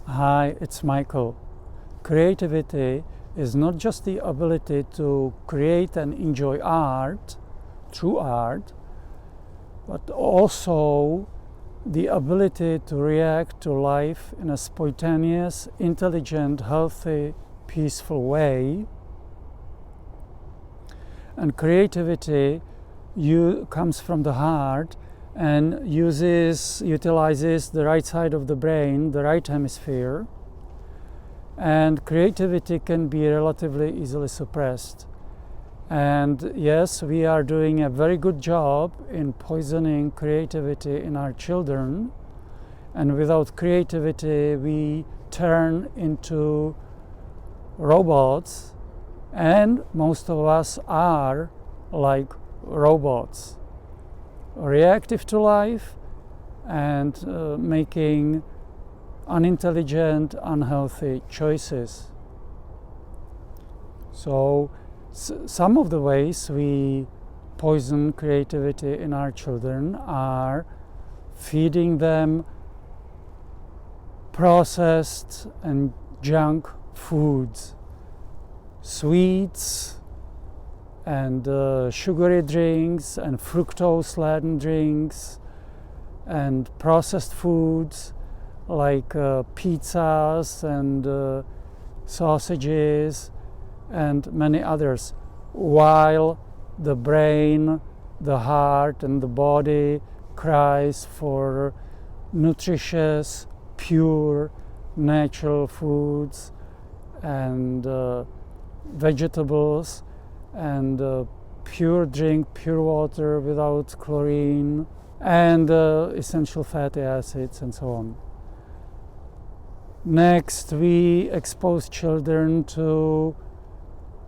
Hi, it's Michael. Creativity is not just the ability to create and enjoy art, true art, but also the ability to react to life in a spontaneous, intelligent, healthy, peaceful way. And creativity comes from the heart and utilizes the right side of the brain, the right hemisphere. And creativity can be relatively easily suppressed. And yes, we are doing a very good job in poisoning creativity in our children. And without creativity, we turn into robots. And most of us are like robots, reactive to life and making unintelligent, unhealthy choices. So some of the ways we poison creativity in our children are feeding them processed and junk foods, sweets and sugary drinks and fructose-laden drinks and processed foods like pizzas and sausages and many others, while the brain, the heart and the body cries for nutritious, pure, natural foods and vegetables and pure drink, pure water without chlorine and essential fatty acids and so on. Next, we expose children to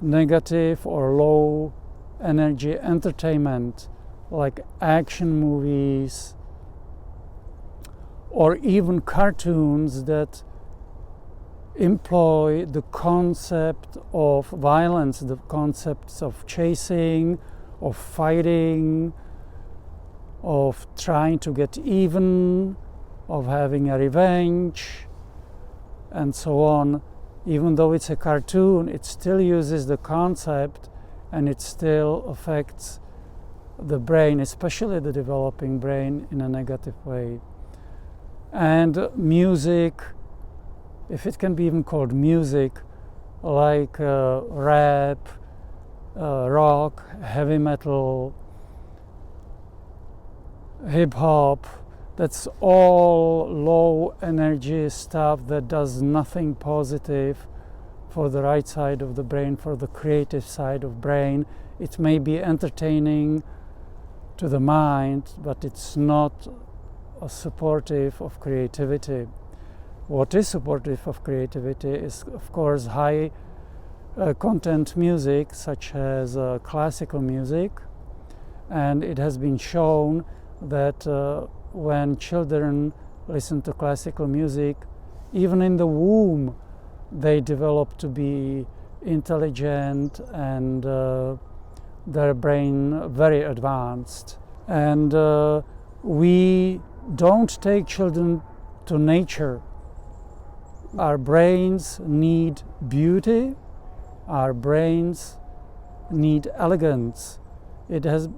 negative or low energy entertainment like action movies or even cartoons that employ the concept of violence, the concepts of chasing, of fighting, of trying to get even, of having a revenge, and so on. Even though it's a cartoon, it still uses the concept and it still affects the brain, especially the developing brain, in a negative way. And music, if it can be even called music, like rap, rock, heavy metal, hip hop, that's all low energy stuff that does nothing positive for the right side of the brain, for the creative side of brain. It may be entertaining to the mind, but it's not supportive of creativity. What is supportive of creativity is, of course, high content music, such as classical music. And it has been shown that when children listen to classical music, even in the womb, they develop to be intelligent and their brain very advanced. And we don't take children to nature. Our brains need beauty, our brains need elegance. It has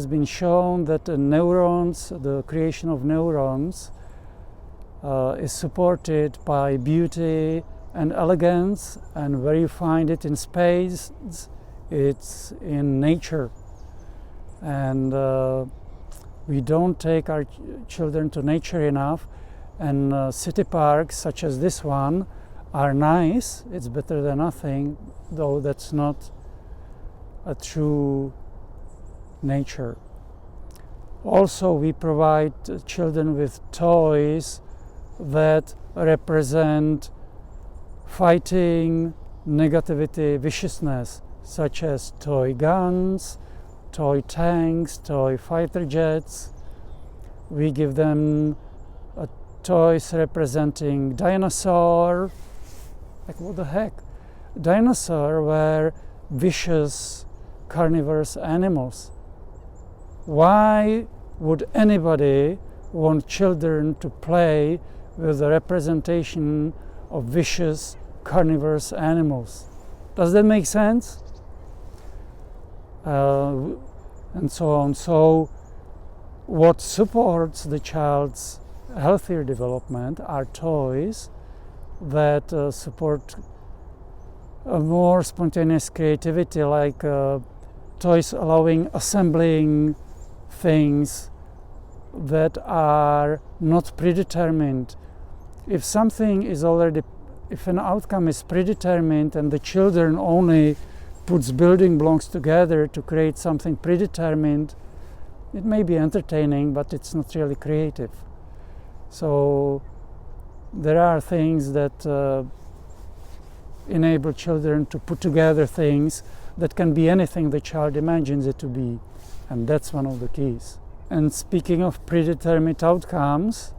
been shown that the creation of neurons is supported by beauty and elegance, and where you find it in space, it's in nature. And we don't take our children to nature enough. And city parks such as this one are nice. It's better than nothing, though that's not a true nature. Also, we provide children with toys that represent fighting negativity, viciousness, such as toy guns, toy tanks, toy fighter jets. We give them toys representing dinosaur. Like, what the heck? Dinosaur were vicious carnivorous animals. Why would anybody want children to play with the representation of vicious carnivorous animals. Does that make sense? And so on. So what supports the child's healthier development are toys that support a more spontaneous creativity, like toys allowing assembling things that are not predetermined. If something is already, if an outcome is predetermined and the children only puts building blocks together to create something predetermined, it may be entertaining, but it's not really creative. So there are things that enable children to put together things that can be anything the child imagines it to be, and that's one of the keys. And speaking of predetermined outcomes,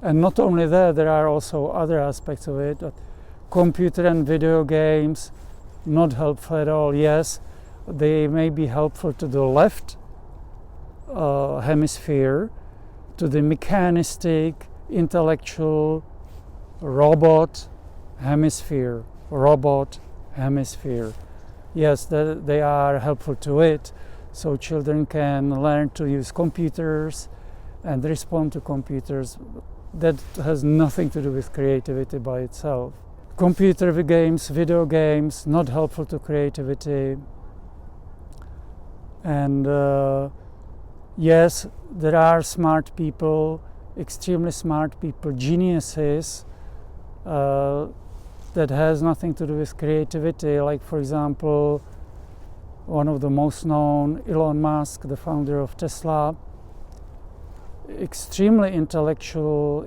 and not only that, there are also other aspects of it. Computer and video games, not helpful at all. Yes, they may be helpful to the left hemisphere, to the mechanistic, intellectual, robot hemisphere. Yes, they are helpful to it. So children can learn to use computers and respond to computers. That has nothing to do with creativity by itself. Computer games, video games, not helpful to creativity. And yes, there are smart people, extremely smart people, geniuses, that has nothing to do with creativity. Like, for example, one of the most known, Elon Musk, the founder of Tesla, extremely intellectual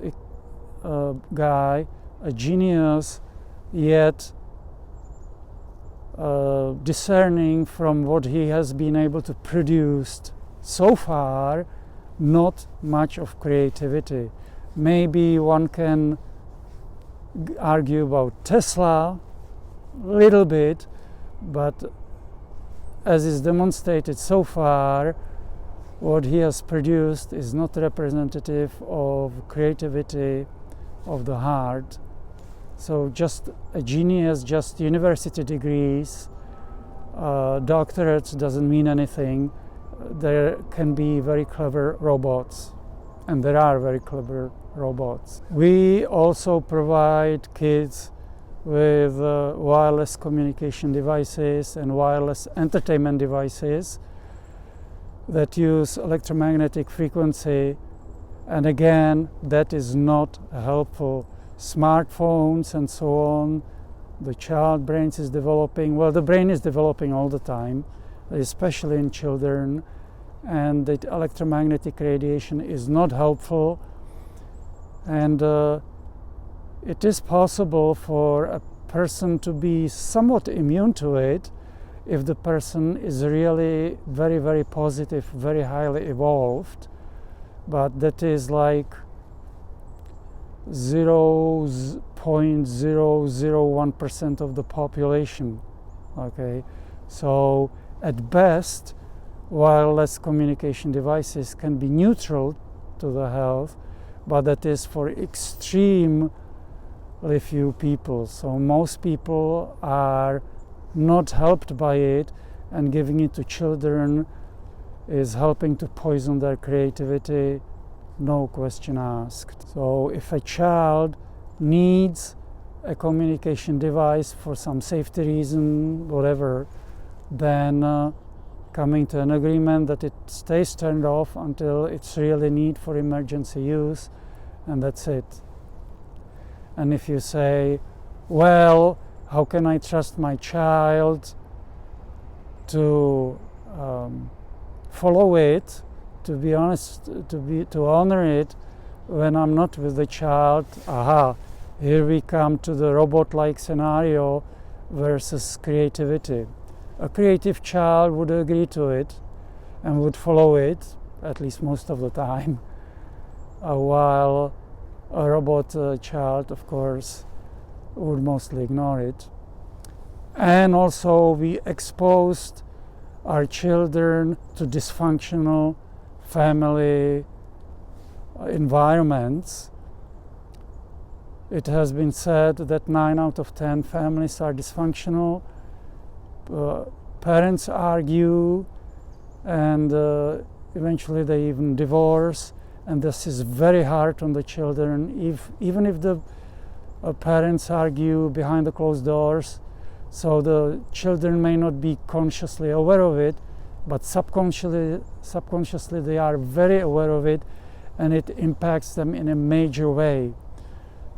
guy, a genius, yet discerning from what he has been able to produce so far, not much of creativity. Maybe one can argue about Tesla a little bit, but as is demonstrated so far, what he has produced is not representative of creativity of the heart. So just a genius, just university degrees, doctorates doesn't mean anything. There can be very clever robots, and there are very clever robots. We also provide kids with wireless communication devices and wireless entertainment devices that use electromagnetic frequency, and again, that is not helpful. Smartphones and so on, the child brain is developing. Well, the brain is developing all the time, especially in children, and the electromagnetic radiation is not helpful. And it is possible for a person to be somewhat immune to it if the person is really very, very positive, very highly evolved, but that is like 0.001% of the population. Okay, so at best, wireless communication devices can be neutral to the health, but that is for extremely few people. So most people are not helped by it, and giving it to children is helping to poison their creativity, no question asked. So if a child needs a communication device for some safety reason, whatever, then coming to an agreement that it stays turned off until it's really need for emergency use, and that's it. And if you say, well, how can I trust my child to follow it, to be honest, to honor it when I'm not with the child? Aha, here we come to the robot-like scenario versus creativity. A creative child would agree to it and would follow it, at least most of the time, while a robot child, of course, would mostly ignore it. And also we exposed our children to dysfunctional family environments, It has been said that 9 out of 10 families are dysfunctional. Parents argue, and eventually they even divorce, and this is very hard on the children. Even if the parents argue behind the closed doors, so the children may not be consciously aware of it, but subconsciously they are very aware of it, and it impacts them in a major way,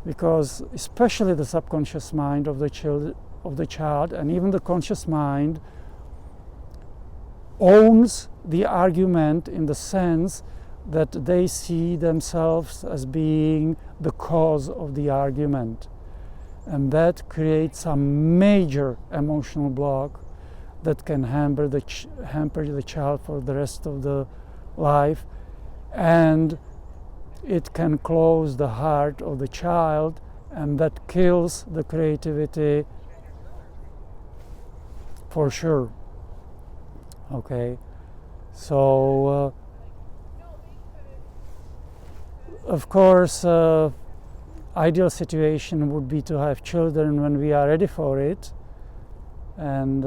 because especially the subconscious mind of the child and even the conscious mind owns the argument, in the sense that they see themselves as being the cause of the argument, and that creates a major emotional block that can hamper the child for the rest of the life, and it can close the heart of the child, and that kills the creativity for sure. Okay, so of course ideal situation would be to have children when we are ready for it, and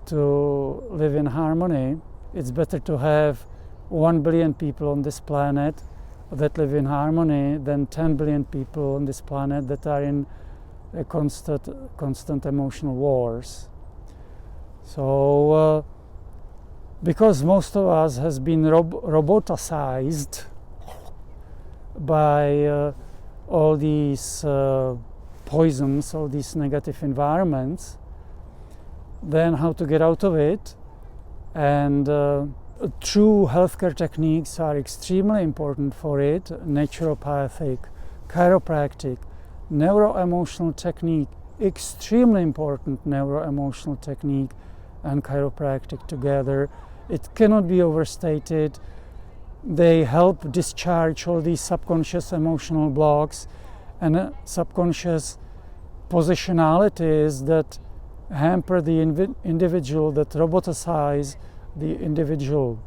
to live in harmony. It's better to have 1 billion people on this planet that live in harmony than 10 billion people on this planet that are in a constant emotional wars. So because most of us has been roboticized by all these poisons, all these negative environments, then how to get out of it? And true healthcare techniques are extremely important for it. Naturopathic, chiropractic, neuro-emotional technique, extremely important neuro-emotional technique and chiropractic together. It cannot be overstated. They help discharge all these subconscious emotional blocks and subconscious positionalities that hamper the individual, that roboticize the individual.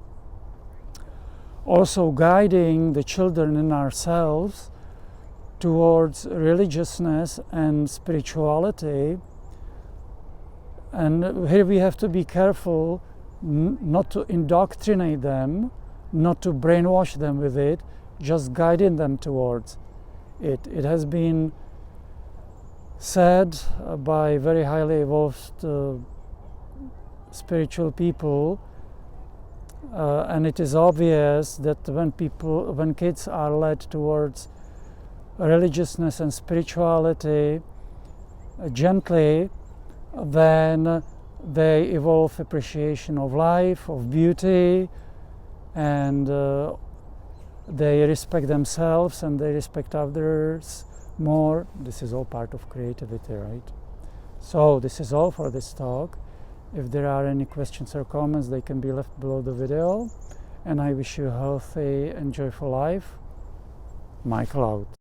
Also guiding the children and ourselves towards religiousness and spirituality. And here we have to be careful not to indoctrinate them, not to brainwash them with it, just guiding them towards it. It has been said by very highly evolved spiritual people, and it is obvious that when kids are led towards religiousness and spirituality gently, then they evolve appreciation of life, of beauty, and they respect themselves and they respect others more. This is all part of creativity, right? So this is all for this talk. If there are any questions or comments, they can be left below the video. And I wish you a healthy and joyful life. Michael out.